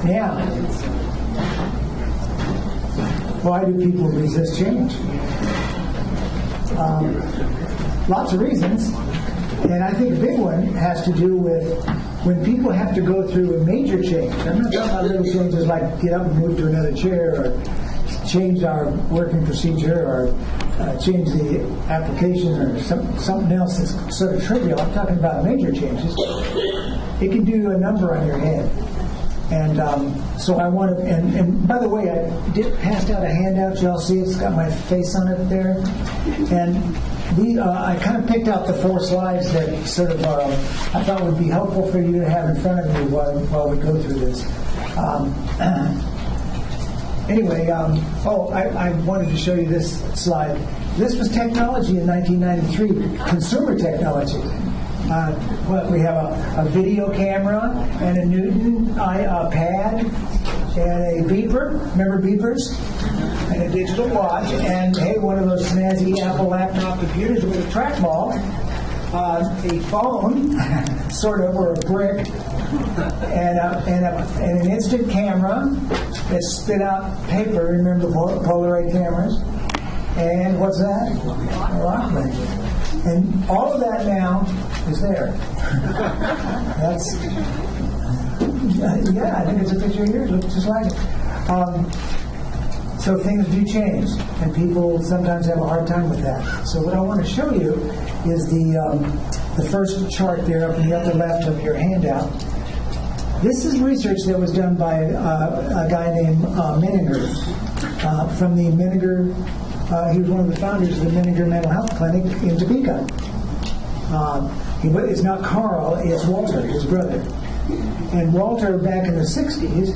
Yeah. Why do people resist change? Lots of reasons. And I think a big one has to do with when people have to go through a major change. I'm not talking about little changes like get up and move to another chair or change our working procedure or change the application or something else that's sort of trivial. I'm talking about major changes. It can do a number on your head. And so I want to, and by the way, I passed out a handout. Y'all see it's got my face on it there. And I kind of picked out the 4 slides that sort of I thought would be helpful for you to have in front of you while we go through this. Anyway, I wanted to show you this slide. This was technology in 1993, consumer technology. We have a video camera and a Newton pad and a beeper. Remember beepers? And a digital watch. And, hey, one of those snazzy Apple laptop computers with a trackball. A phone, sort of, or a brick. And an instant camera that spit out paper. Remember the Polaroid cameras? And what's that? A Walkman. And all of that now is there. That's, yeah, I think it's a picture of yours. Looks just like it. So things do change, and people sometimes have a hard time with that. So what I want to show you is the first chart there up in the upper left of your handout. This is research that was done by a guy named Menninger from the Menninger. He was one of the founders of the Menninger Mental Health Clinic in Topeka. It's not Carl, it's Walter, his brother. And Walter, back in the 60s,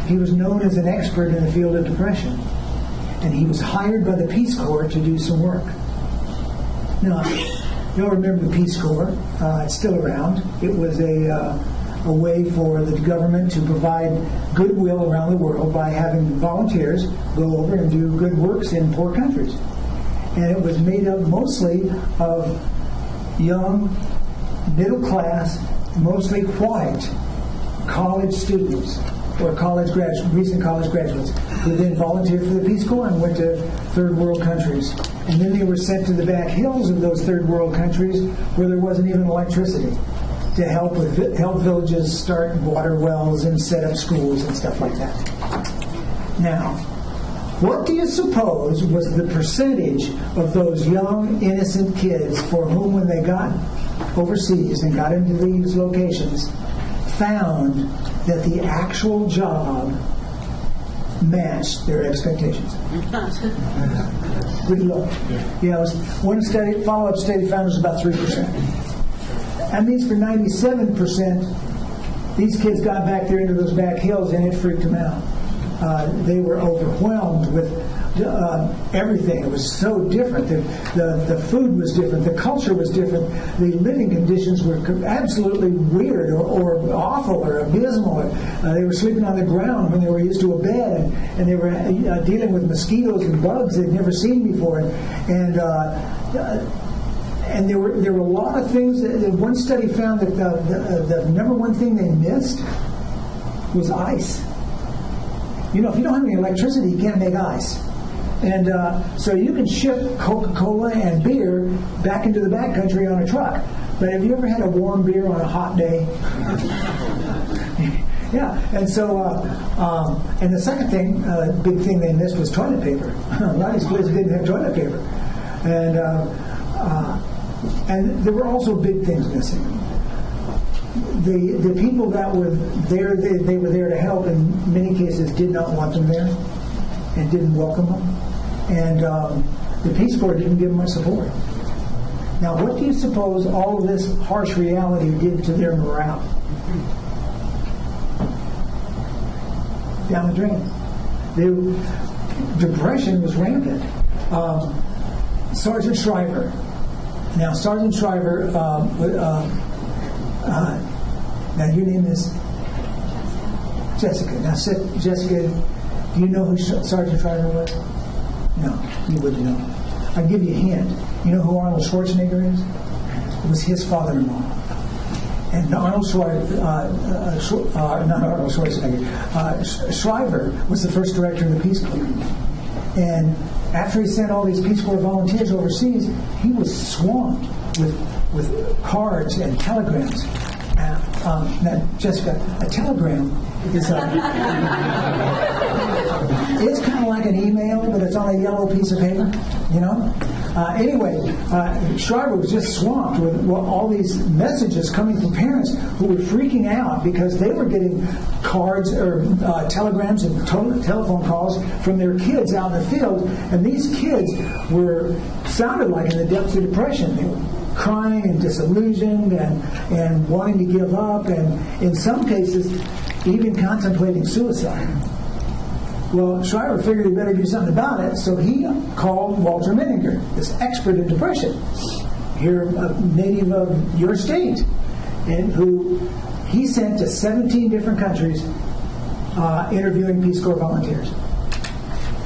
he was known as an expert in the field of depression. And he was hired by the Peace Corps to do some work. Now, you'll remember the Peace Corps. It's still around. It was a way for the government to provide goodwill around the world by having volunteers go over and do good works in poor countries. And it was made up mostly of young, middle class, mostly white college students or recent college graduates who then volunteered for the Peace Corps and went to third world countries. And then they were sent to the back hills of those third world countries where there wasn't even electricity, to help villages start water wells and set up schools and stuff like that. Now, what do you suppose was the percentage of those young, innocent kids for whom, when they got overseas and got into these locations, found that the actual job matched their expectations? Good luck. Yeah, one follow-up study found it was about 3%. That means for 97%, these kids got back there into those back hills and it freaked them out. They were overwhelmed with everything. It was so different. The food was different. The culture was different. The living conditions were absolutely weird or awful or abysmal. They were sleeping on the ground when they were used to a bed, and they were dealing with mosquitoes and bugs they'd never seen before. And there were a lot of things. One study found that the number one thing they missed was ice. You know, if you don't have any electricity, you can't make ice. And so you can ship Coca-Cola and beer back into the backcountry on a truck. But have you ever had a warm beer on a hot day? Yeah. And so, and the second thing, big thing they missed was toilet paper. A lot of these places didn't have toilet paper. And there were also big things missing. The people that were there, they were there to help, in many cases did not want them there and didn't welcome them. And the Peace Corps didn't give them much support. Now, what do you suppose all of this harsh reality did to their morale? Down the drain. Depression was rampant. Sergeant Shriver. Now, Sergeant Shriver, now your name is Jessica. Now, Jessica, do you know who Sergeant Shriver was? No, you wouldn't know. I'll give you a hint. You know who Arnold Schwarzenegger is? It was his father-in-law. And Arnold Shriver was the first director of the Peace Corps. And after he sent all these Peace Corps volunteers overseas, he was swamped with cards and telegrams. Now, Jessica, a telegram is it's kind of like an email, but it's on a yellow piece of paper, you know? Anyway, Shriver was just swamped with all these messages coming from parents who were freaking out because they were getting cards or telegrams and telephone calls from their kids out in the field, and these kids sounded like in the depths of depression. They were crying and disillusioned and wanting to give up, and in some cases, even contemplating suicide. Well, Shriver figured he better do something about it, so he called Walter Menninger, this expert in depression, here a native of your state, and who he sent to 17 different countries interviewing Peace Corps volunteers.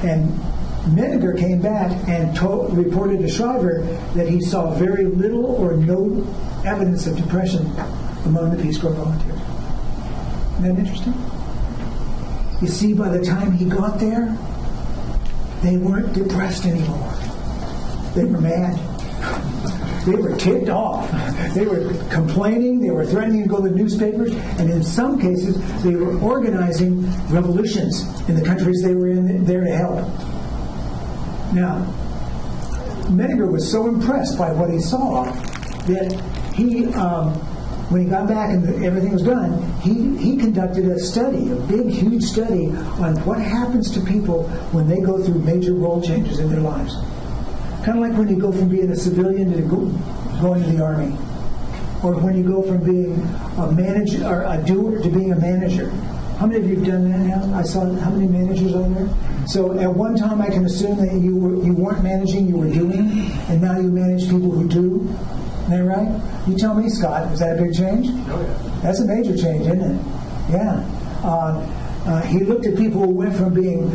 And Menninger came back and reported to Shriver that he saw very little or no evidence of depression among the Peace Corps volunteers. Isn't that interesting? You see, by the time he got there, they weren't depressed anymore. They were mad. They were ticked off. They were complaining. They were threatening to go to the newspapers. And in some cases, they were organizing revolutions in the countries they were in there to help. Now, Menninger was so impressed by what he saw that he, when he got back and everything was done, he conducted a study, a big, huge study on what happens to people when they go through major role changes in their lives. Kind of like when you go from being a civilian to going to the army, or when you go from being a manager or a doer to being a manager. How many of you have done that now? I saw how many managers are there. So at one time, I can assume that you weren't managing, you were doing, and now you manage people who do. Isn't that right? You tell me, Scott, is that a big change? Oh, yeah. That's a major change, isn't it? Yeah. He looked at people who went from being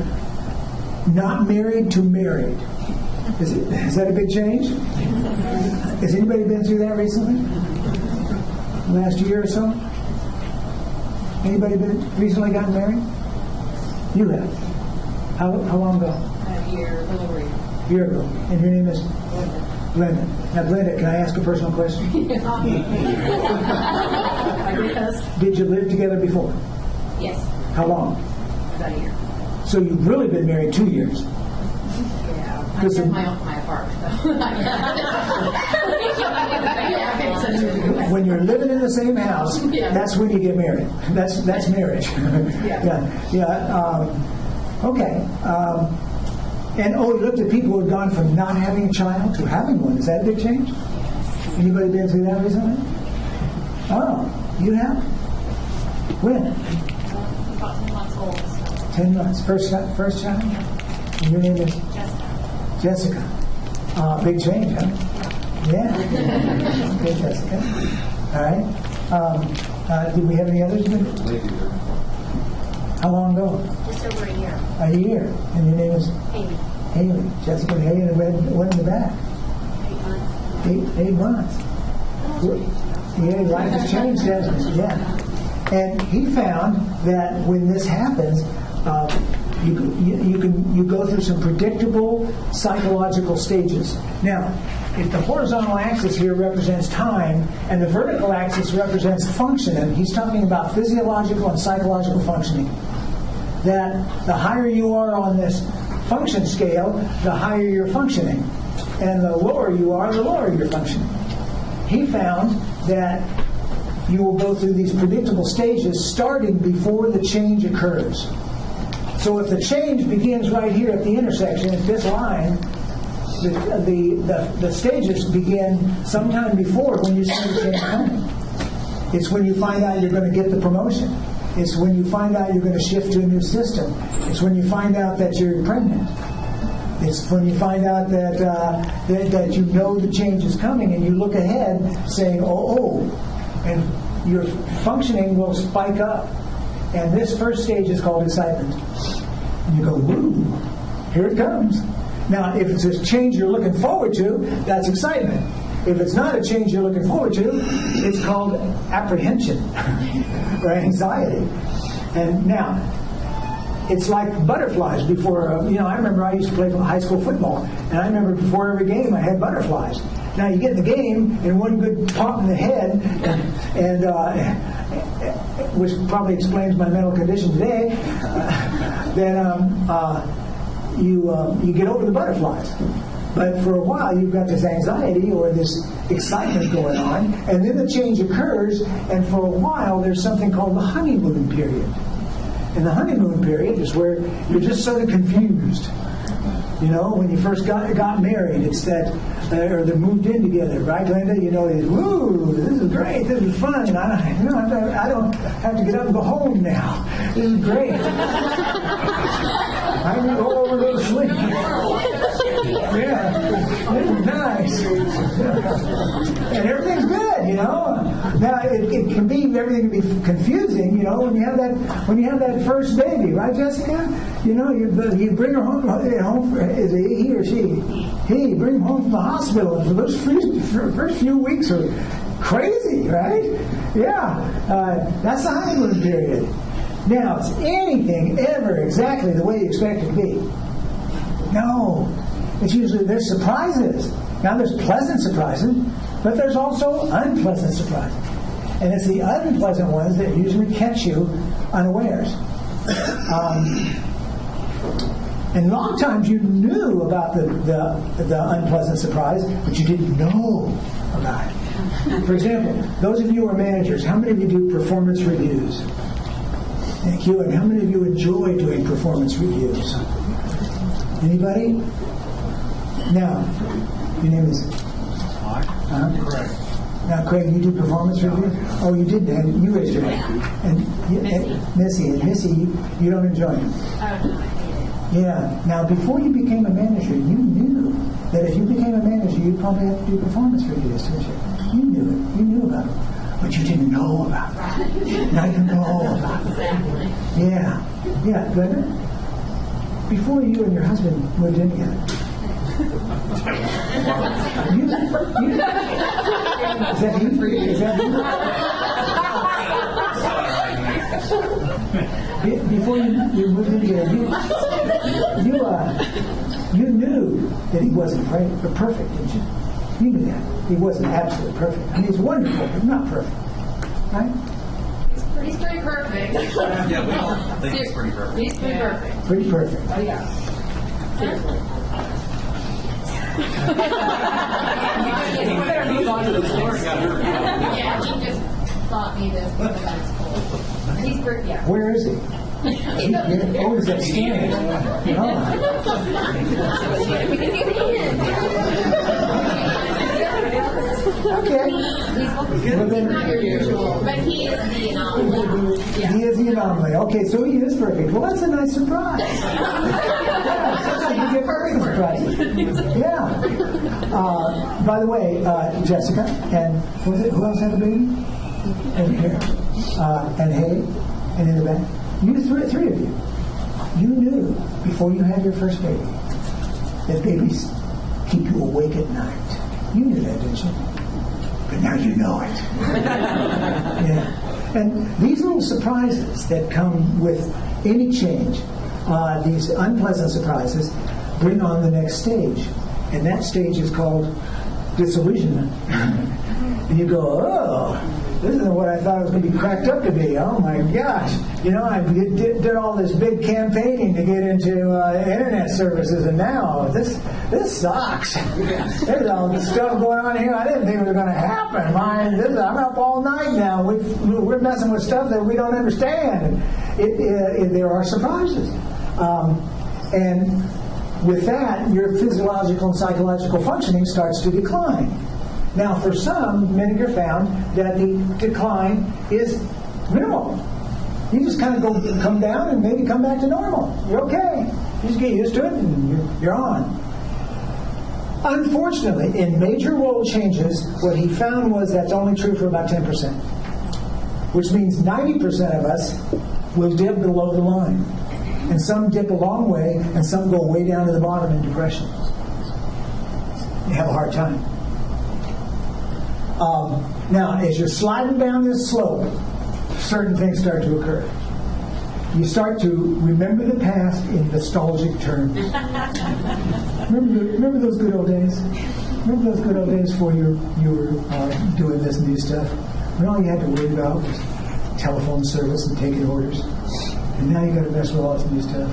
not married to married. Is that a big change? Has anybody been through that recently? Last year or so? Anybody recently gotten married? You have. How long ago? A year, a little over a year. A year ago. And your name is? Glenda. Now, Glenda, can I ask a personal question? Yes. Did you live together before? Yes. How long? About a year. So you've really been married 2 years. Yeah. I have my apartment, though. When you're living in the same house, Yeah. that's when you get married. That's marriage. Okay. And you looked at people who had gone from not having a child to having one. Is that a big change? Anybody been through that recently? Oh, you have? When? About 10 months old. 10 months. First child? And your name is? Jessica. Big change, huh? Yeah. Okay, Jessica. All right. Did we have any others? How long ago? Just over a year. A year. And your name is? Haley. Haley. Jessica and Haley, and when in the back? 8 months. Yeah, life has changed, hasn't it? Yeah. And he found that when this happens, you go through some predictable psychological stages. Now, if the horizontal axis here represents time and the vertical axis represents function, and he's talking about physiological and psychological functioning, that the higher you are on this function scale, the higher you're functioning. And the lower you are, the lower you're functioning. He found that you will go through these predictable stages starting before the change occurs. So if the change begins right here at the intersection, at this line, the stages begin sometime before when you see the change coming. It's when you find out you're going to get the promotion. It's when you find out you're going to shift to a new system. It's when you find out that you're pregnant. It's when you find out that you know the change is coming and you look ahead saying, oh, and your functioning will spike up. And this first stage is called excitement. And you go, woo, here it comes. Now, if it's a change you're looking forward to, that's excitement. If it's not a change you're looking forward to, it's called apprehension or anxiety. And now, it's like butterflies before, I remember I used to play high school football, and I remember before every game I had butterflies. Now you get in the game, and one good pop in the head, and which probably explains my mental condition today, then you get over the butterflies. But for a while, you've got this anxiety or this excitement going on, and then the change occurs, and for a while, there's something called the honeymoon period. And the honeymoon period is where you're just sort of confused. When you first got married, it's that, or they moved in together, right, Glenda? Woo, this is great, this is fun, and I don't have to get up and go home now. This is great. I can go over to sleep. Yeah, this is nice. And everything's good, Now it can be, everything can be confusing, when you have that first baby, right, Jessica? You bring her home. Is it he or she? He bring him home from the hospital, and for those first few weeks are crazy, right? Yeah, that's the honeymoon period. Now, is anything ever exactly the way you expect it to be? No. It's usually, there's surprises. Now, there's pleasant surprises, but there's also unpleasant surprises. And it's the unpleasant ones that usually catch you unawares. And a lot of times you knew about the unpleasant surprise, but you didn't know about it. For example, those of you who are managers, how many of you do performance reviews? Thank you. And how many of you enjoy doing performance reviews? Anybody? Now, your name is? Correct. Now, Craig, you do performance reviews? Oh, you did that. You raised your hand. And Missy. And Missy, you don't enjoy them. Oh, no, I hate it. Yeah. Now, before you became a manager, you knew that if you became a manager, you'd probably have to do performance reviews, didn't you? You knew it. You knew about it. But you didn't know about it. Now you know about it. Exactly. Yeah. Yeah, Glenda? Before you and your husband moved in together, is that you? Is that you? Before you moved in together, you knew that he wasn't perfect, didn't you? You knew that. He wasn't absolutely perfect. I mean, he's wonderful, but not perfect. Right? He's pretty perfect. Yeah, we all think it's pretty perfect. He's pretty perfect. Pretty perfect. Oh, yeah. Seriously. You better move on to the story. Yeah, he just taught me this when I was school. He's pretty, yeah. Where is he? Oh, he's upstairs. Okay. He's not your usual, but he is the anomaly. Yeah. He is the anomaly. Okay, so he is perfect. Well, that's a nice surprise. Yeah, sometimes you get perfect surprises. Yeah. By the way, Jessica, and who else had a baby? And here. And Hay, and in the back. You three of you. You knew before you had your first baby that babies keep you awake at night. You knew that, didn't you? But now you know it. Yeah. And these little surprises that come with any change, these unpleasant surprises, bring on the next stage. And that stage is called disillusionment. And you go, oh, this isn't what I thought it was going to be cracked up to be. Oh my gosh. I did all this big campaigning to get into internet services, and now this sucks. There's all this stuff going on here I didn't think was going to happen. I'm up all night now. We're messing with stuff that we don't understand. There are surprises. And with that, your physiological and psychological functioning starts to decline. Now, for some, many have found that the decline is minimal. You just kind of come down and maybe come back to normal. You're okay. You just get used to it and you're on. Unfortunately, in major role changes, what he found was that's only true for about 10%, which means 90% of us will dip below the line. And some dip a long way, and some go way down to the bottom in depression. They have a hard time. Now, as you're sliding down this slope, certain things start to occur. You start to remember the past in nostalgic terms. Remember those good old days? Remember those good old days before you were doing this new stuff? When all you had to worry about was telephone service and taking orders. And now you got to mess with all this new stuff.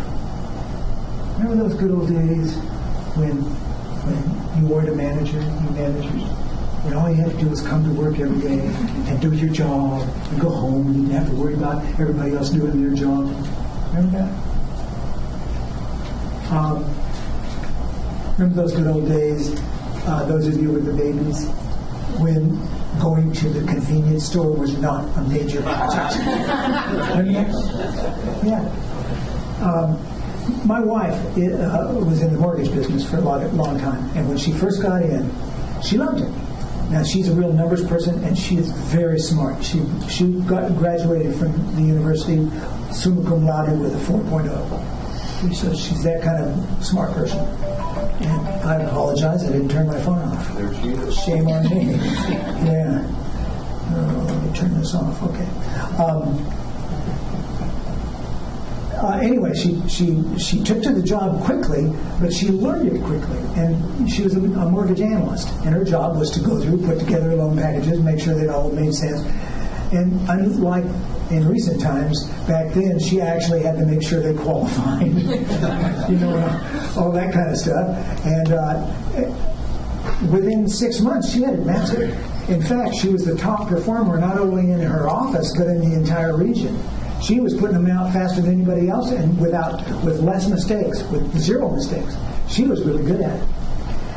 Remember those good old days when you weren't a manager, you managers? When all you had to do was come to work every day and do your job and go home and you didn't have to worry about everybody else doing their job. Remember that? Remember those good old days, those of you with the babies, when going to the convenience store was not a major project? Remember that? Yeah. My wife was in the mortgage business for a long time, and when she first got in, she loved it. Now, she's a real numbers person, and she is very smart. She graduated from the university summa cum laude with a 4.0. So she's that kind of smart person. And I apologize, I didn't turn my phone off. There she is. Shame on me. Yeah. Let me turn this off. Okay. Anyway, she took to the job quickly, but she learned it quickly. And she was a mortgage analyst, and her job was to go through, put together loan packages, make sure that all made sense. And unlike in recent times, back then she actually had to make sure they qualified, all that kind of stuff. And within 6 months, she had it mastered. In fact, she was the top performer not only in her office but in the entire region. She was putting them out faster than anybody else, and with less mistakes, with 0 mistakes. She was really good at it.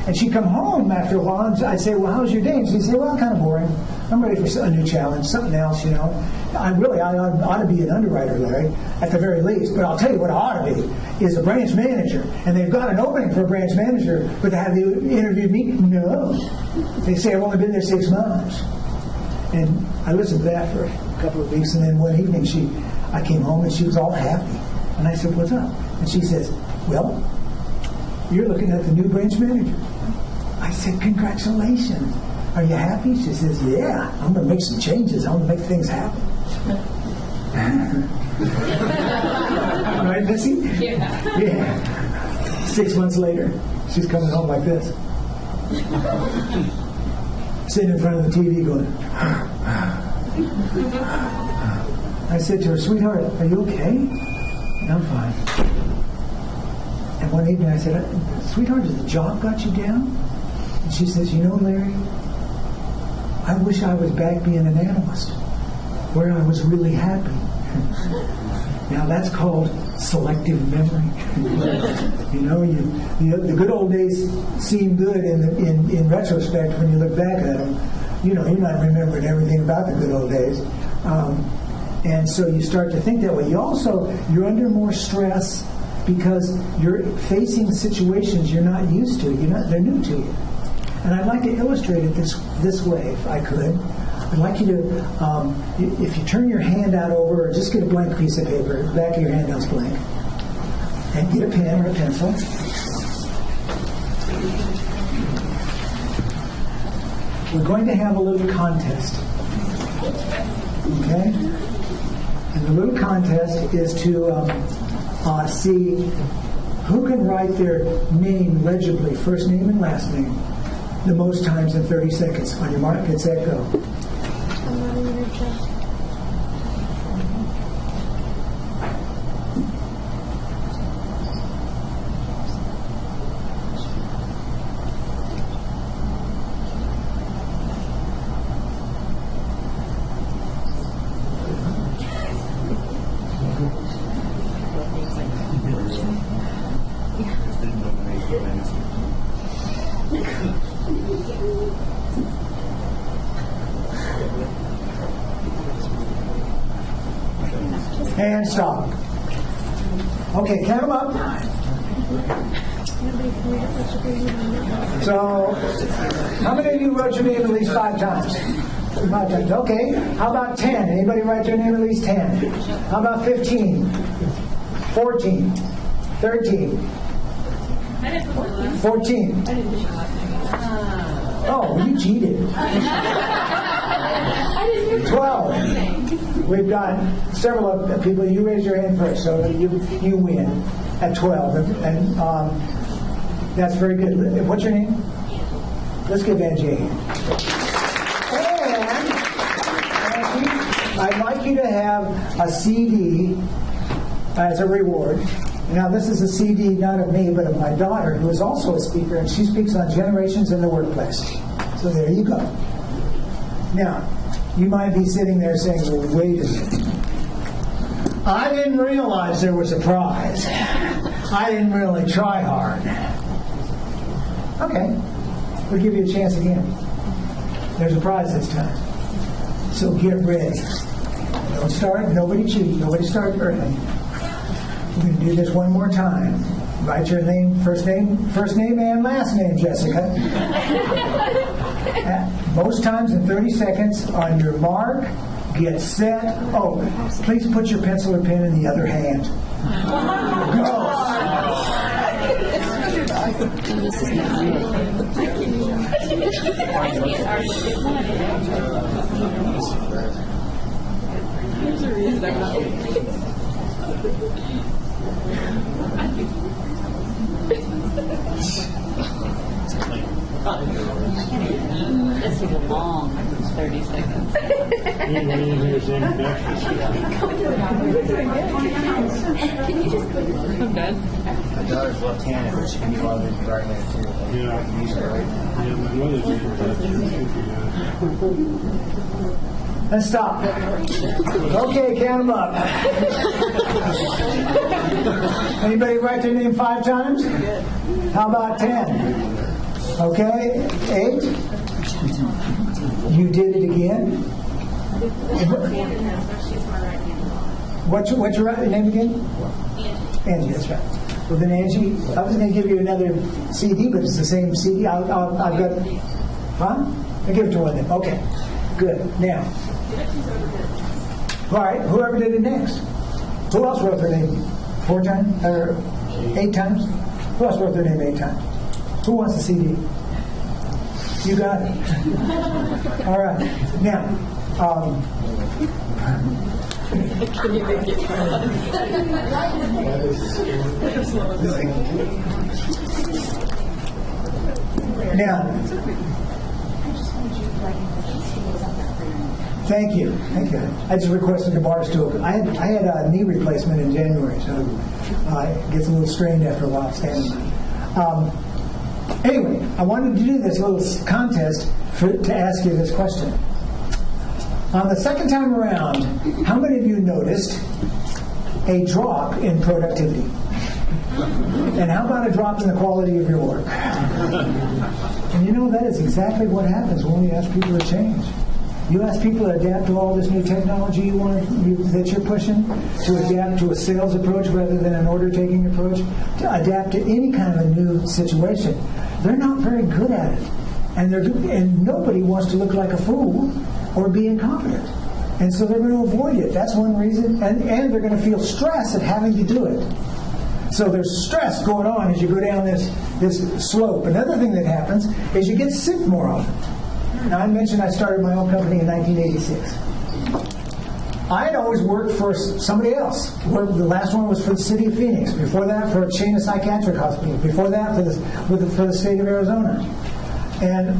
And she'd come home after a while, and I'd say, "Well, how's your day?" And she'd say, "Well, kind of boring. I'm ready for a new challenge, something else, I ought to be an underwriter, Larry, at the very least. But I'll tell you what I ought to be is a branch manager. And they've got an opening for a branch manager, but have you interviewed me? No. They say I've only been there 6 months." And I listened to that for a couple of weeks, and then one evening I came home and she was all happy. And I said, "What's up?" And she says, "Well, you're looking at the new branch manager." I said, "Congratulations. Are you happy?" She says, "Yeah, I'm going to make some changes. I'm going to make things happen." Right, Missy? Yeah. 6 months later, she's coming home like this. Sitting in front of the TV going, I said to her, "Sweetheart, are you okay?" "I'm fine." And one evening I said, "Sweetheart, has the job got you down?" And she says, "Larry, I wish I was back being an analyst, where I was really happy." Now that's called selective memory. The good old days seem good in retrospect when you look back at them. You're not remembering everything about the good old days. And so you start to think that way. You're under more stress because you're facing situations you're not used to. They're new to you. And I'd like to illustrate it this way, if I could. I'd like you to, if you turn your hand out over, or just get a blank piece of paper, the back of your handout's blank, and get a pen or a pencil. We're going to have a little contest. Okay? And the little contest is to see who can write their name legibly, first name and last name, the most times in 30 seconds. On your mark, get set, go. And stop. Okay, count them up. So, how many of you wrote your name at least 5 times? 5 times. Okay. How about 10? Anybody write their name at least 10? How about 15? 14? 13? 14? Oh, you cheated. 12. We've got several of people. You raise your hand first, so you win at 12. And that's very good. What's your name? Let's give Angie a hand. And Angie, I'd like you to have a CD as a reward. Now, this is a CD not of me, but of my daughter, who is also a speaker, and she speaks on generations in the workplace. So there you go. Now, you might be sitting there saying, well, wait a minute. I didn't realize there was a prize. I didn't really try hard. Okay. We'll give you a chance again. There's a prize this time. So get ready. Don't start. Nobody cheat. Nobody start early. We're going to do this one more time. Write your name, first name and last name, Jessica. Most times in 30 seconds. On your mark, get set. Oh, please put your pencil or pen in the other hand. Go. This is not real. This is a long 30 seconds. Can you just put this? My daughter's left-handed, but she can do all the right-handed too. Yeah. I can use her right now. Yeah, my brother's Let's stop. Okay, count them up. Anybody write their name 5 times? How about 10? Okay, 8. You did it again. What's your name again? Angie, that's right. Well, then, Angie, I was going to give you another CD, but it's the same CD. I've got. Huh? I'll give it to one of them. Okay, good. Now, all right. Whoever did it next. Who else wrote their name 4 times or 8 times? Who else wrote their name 8 times? Who wants the CD? You got it. All right. Now. Now, thank you. I just requested the bar stool. I had a knee replacement in January, so it gets a little strained after a while standing. Anyway, I wanted to do this little contest to ask you this question. On the second time around, how many of you noticed a drop in productivity? And how about a drop in the quality of your work? And you know, that is exactly what happens when we ask people to change. You ask people to adapt to all this new technology that you're pushing, to adapt to a sales approach rather than an order-taking approach, to adapt to any kind of new situation. They're not very good at it. And nobody wants to look like a fool or be incompetent. And so they're going to avoid it. That's one reason. And they're going to feel stress at having to do it. So there's stress going on as you go down this slope. Another thing that happens is you get sick more often. Now, I mentioned I started my own company in 1986. I had always worked for somebody else. The last one was for the city of Phoenix. Before that, for a chain of psychiatric hospitals. Before that, for the state of Arizona. And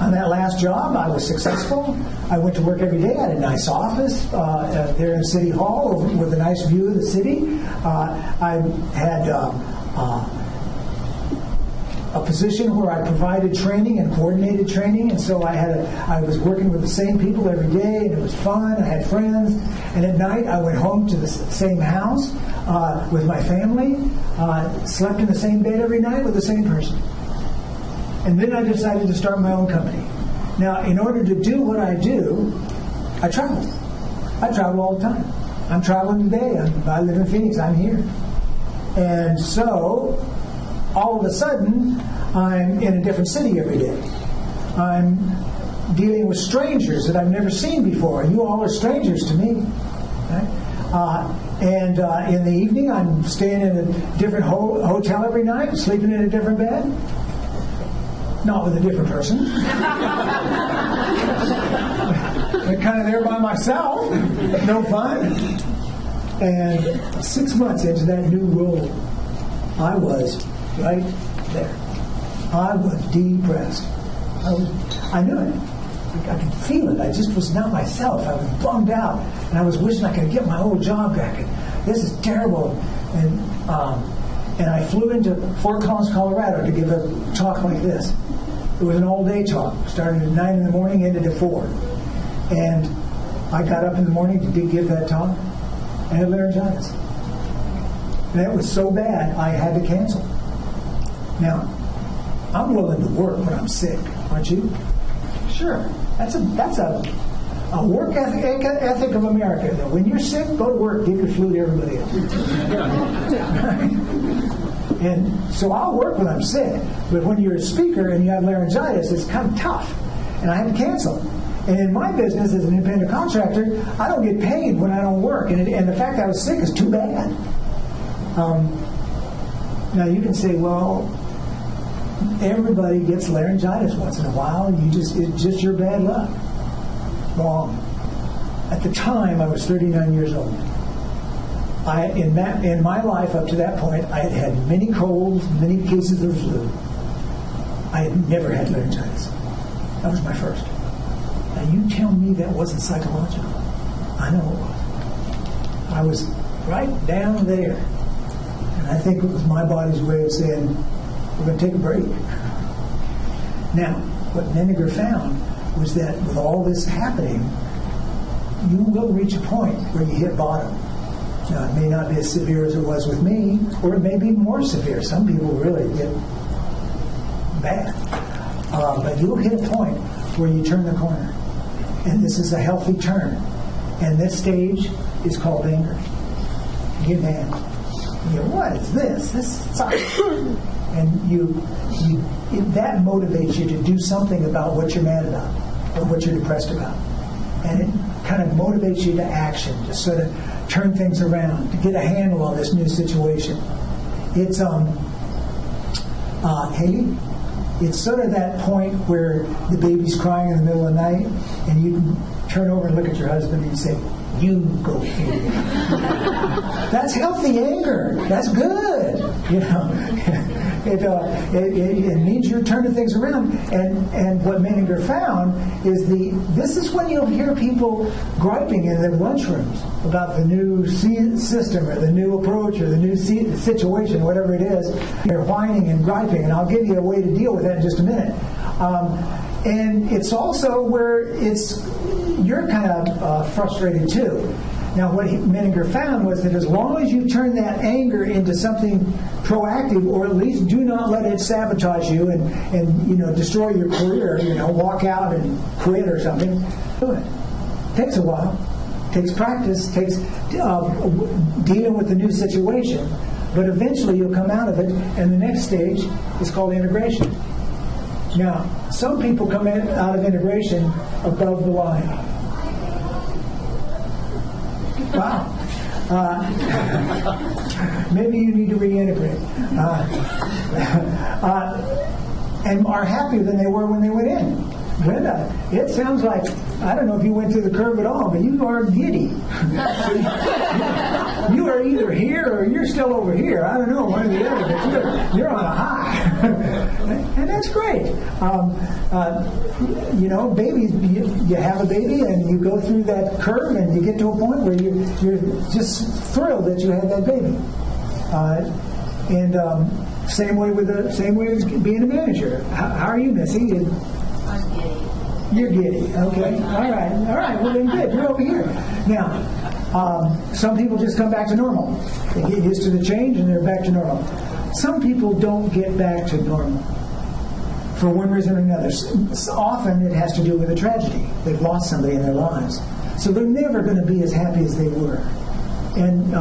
on that last job, I was successful. I went to work every day. I had a nice office there in City Hall with a nice view of the city. I had a position where I provided training and coordinated training, and so I was working with the same people every day, and it was fun. I had friends, and at night I went home to the same house with my family, slept in the same bed every night with the same person. And then I decided to start my own company. Now, in order to do what I do, I travel. I travel all the time. I'm traveling today. I live in Phoenix. I'm here. And so, all of a sudden, I'm in a different city every day. I'm dealing with strangers that I've never seen before. You all are strangers to me. Right? And in the evening, I'm staying in a different hotel every night, sleeping in a different bed. Not with a different person. I'm kind of there by myself. No fun. And 6 months into that new role, I was right there. I was depressed. I knew it. I could feel it. I just was not myself. I was bummed out, and I was wishing I could get my old job back. And this is terrible. And I flew into Fort Collins, Colorado, to give a talk like this. It was an all-day talk, started at 9 in the morning, ended at 4. And I got up in the morning to give that talk. I had laryngitis. And it was so bad, I had to cancel. Now, I'm willing to work when I'm sick, aren't you? Sure. That's a work ethic of America. That when you're sick, go to work, give your flu to everybody else. And so I'll work when I'm sick, but when you're a speaker and you have laryngitis, it's kind of tough. And I had to cancel. And in my business as an independent contractor, I don't get paid when I don't work. And the fact that I was sick is too bad. Now you can say, well, everybody gets laryngitis once in a while. It's just your bad luck. Wrong. At the time, I was 39 years old. In my life up to that point, I had had many colds, many cases of flu. I had never had laryngitis. That was my first. Now you tell me that wasn't psychological. I know it was. I was right down there. And I think it was my body's way of saying, we're going to take a break. Now, what Menninger found was that with all this happening, you will reach a point where you hit bottom. Now, it may not be as severe as it was with me, or it may be more severe. Some people really get bad. But you'll hit a point where you turn the corner. And this is a healthy turn. And this stage is called anger. You get mad. You go, what is this? This sucks. And that motivates you to do something about what you're mad about or what you're depressed about. And it kind of motivates you to action, to sort of turn things around, to get a handle on this new situation. It's Haley, it's sort of that point where the baby's crying in the middle of the night, and you can turn over and look at your husband and you say, you go feed it. That's healthy anger. That's good. You know, it means you're turning things around. And what Menninger found is this is when you'll hear people griping in their lunchrooms about the new system or the new approach or the new situation, whatever it is. They're whining and griping, and I'll give you a way to deal with that in just a minute. And it's also where you're kind of frustrated too. Now, what Menninger found was that as long as you turn that anger into something proactive, or at least do not let it sabotage you and destroy your career, walk out and quit or something, do it. Takes a while. Takes practice. Takes dealing with the new situation. But eventually you'll come out of it, and the next stage is called integration. Now, some people come out of integration above the line. Wow. Maybe you need to reintegrate. And are happier than they were when they went in. Brenda, it sounds like, I don't know if you went through the curve at all, but you are giddy. You are either here or you're still over here. I don't know, one or the other, but you're on a high. And that's great. Babies, you have a baby and you go through that curve and you get to a point where you're just thrilled that you had that baby. Same way as being a manager. How are you, Missy? I'm giddy. You're giddy. Okay. All right. Well, then good. You're over here. Now, some people just come back to normal. They get used to the change and they're back to normal. Some people don't get back to normal for one reason or another. Often it has to do with a tragedy. They've lost somebody in their lives. So they're never going to be as happy as they were. And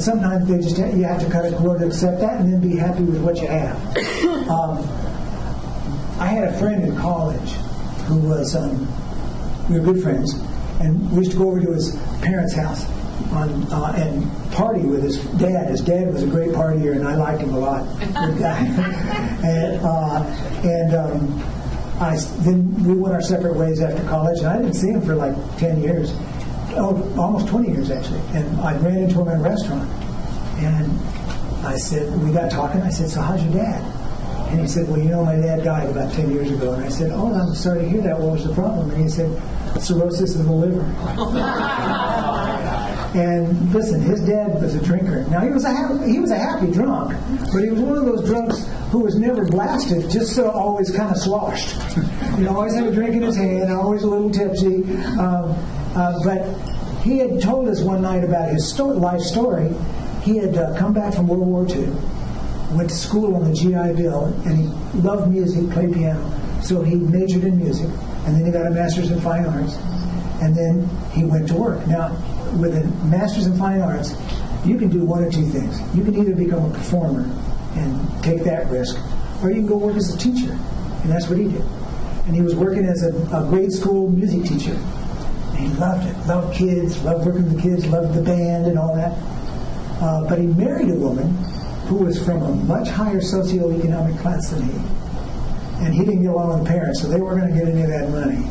sometimes you have to kind of grow to accept that and then be happy with what you have. I had a friend in college who was, we were good friends, and we used to go over to his parents' house. and party with his dad. His dad was a great partier, and I liked him a lot. Good guy. Then we went our separate ways after college, and I didn't see him for like 10 years. Oh, almost 20 years, actually. And I ran into him in a restaurant. And I said, we got talking. I said, so how's your dad? And he said, well, my dad died about 10 years ago. And I said, oh, I'm sorry to hear that. What was the problem? And he said, cirrhosis of the liver. And listen, his dad was a drinker. Now, he was a happy drunk, but he was one of those drunks who was never blasted, just always kind of sloshed. Always had a drink in his hand, always a little tipsy. But he had told us one night about his life story. He had come back from World War II, went to school on the GI Bill, and he loved music, played piano. So he majored in music, and then he got a master's in fine arts, and then he went to work. Now, with a master's in fine arts, you can do one of two things. You can either become a performer and take that risk, or you can go work as a teacher, and that's what he did. And he was working as a grade school music teacher. And he loved it, loved kids, loved working with the kids, loved the band and all that. But he married a woman who was from a much higher socioeconomic class than he. And he didn't get along with the parents, so they weren't going to get any of that money.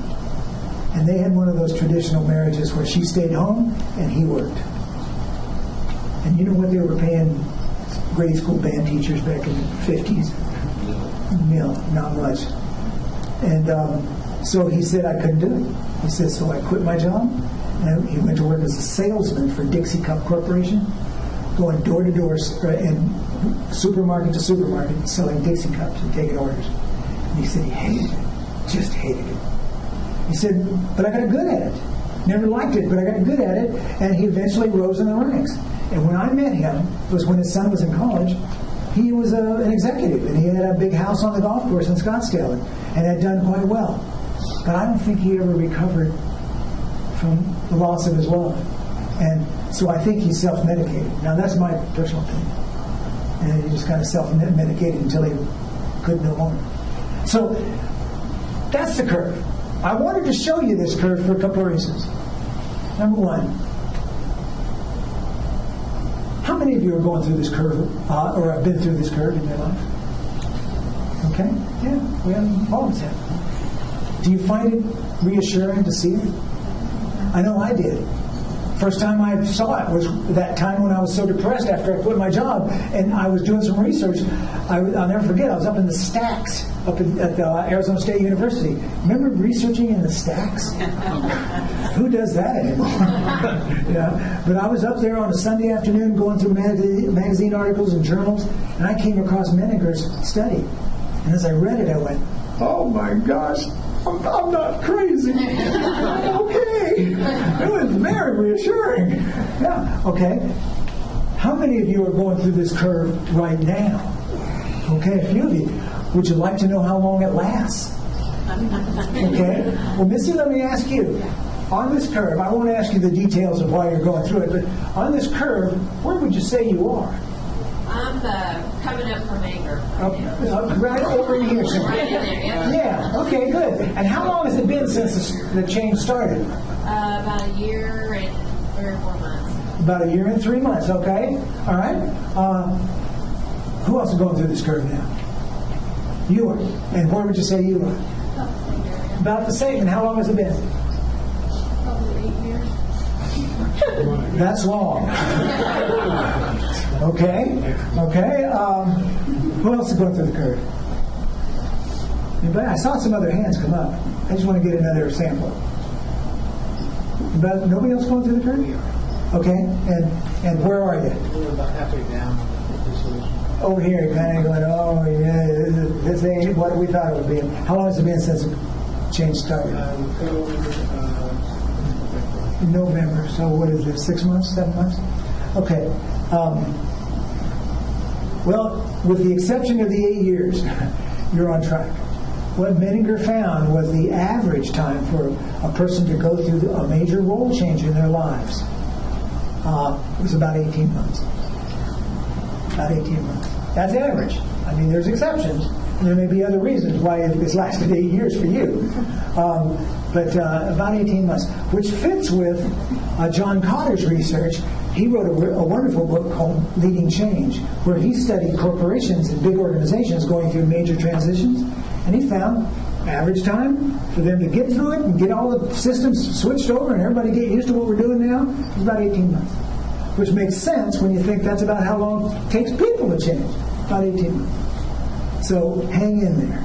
And they had one of those traditional marriages where she stayed home and he worked. And you know what they were paying grade school band teachers back in the 50s? No, not much. And so he said I couldn't do it. He said, so I quit my job, and he went to work as a salesman for Dixie Cup Corporation, going door to door and supermarket to supermarket, selling Dixie cups and taking orders. And he said he hated it, just hated it. He said, but I got good at it. Never liked it, but I got good at it, and he eventually rose in the ranks. And when I met him, was when his son was in college. He was an executive, and he had a big house on the golf course in Scottsdale, and had done quite well. But I don't think he ever recovered from the loss of his wealth. And so I think he self-medicated. Now, that's my personal opinion. And he just kind of self-medicated until he could no more. So that's the curve. I wanted to show you this curve for a couple of reasons. Number one, how many of you are going through this curve, or have been through this curve in your life? Okay? Yeah, we always have. Do you find it reassuring to see it? I know I did. First time I saw it was that time when I was so depressed after I quit my job, and I was doing some research. I'll never forget, I was up in the stacks at Arizona State University. Remember researching in the stacks? Who does that anymore? Yeah. But I was up there on a Sunday afternoon going through magazine articles and journals, and I came across Menninger's study. And as I read it, I went, oh my gosh, I'm not crazy. Okay. It was very reassuring. Yeah. Okay. How many of you are going through this curve right now? Okay, a few of you. Would you like to know how long it lasts? Okay. Well, Missy, let me ask you. On this curve, I won't ask you the details of why you're going through it, but on this curve, where would you say you are? I'm coming up from Anger. Right over here. Right in there, yeah. Yeah, okay, good. And how long has it been since the change started? About a year and 3 or 4 months. About a year and 3 months, okay. All right. Who else is going through this curve now? You are. And where would you say you are? About the same. And how long has it been? Probably 8 years. That's long. Okay. Okay. Who else is going through the curve? Anybody? I saw some other hands come up. I just want to get another sample. But nobody else going through the curve? Okay. And where are you? We're about halfway down. Over here, kind of going, oh yeah, this ain't what we thought it would be. How long has it been since the change started? November. So what is it? 6 months? 7 months? Okay. Well, with the exception of the 8 years, you're on track. What Menninger found was the average time for a person to go through a major role change in their lives was about 18 months. About 18 months. That's average. I mean, there's exceptions, There may be other reasons why it's lasted 8 years for you. But about 18 months, which fits with John Cotter's research. He wrote a wonderful book called Leading Change, where he studied corporations and big organizations going through major transitions, and he found average time for them to get through it and get all the systems switched over and everybody get used to what we're doing now is about 18 months. Which makes sense when you think that's about how long it takes people to change, about 18 months. So hang in there.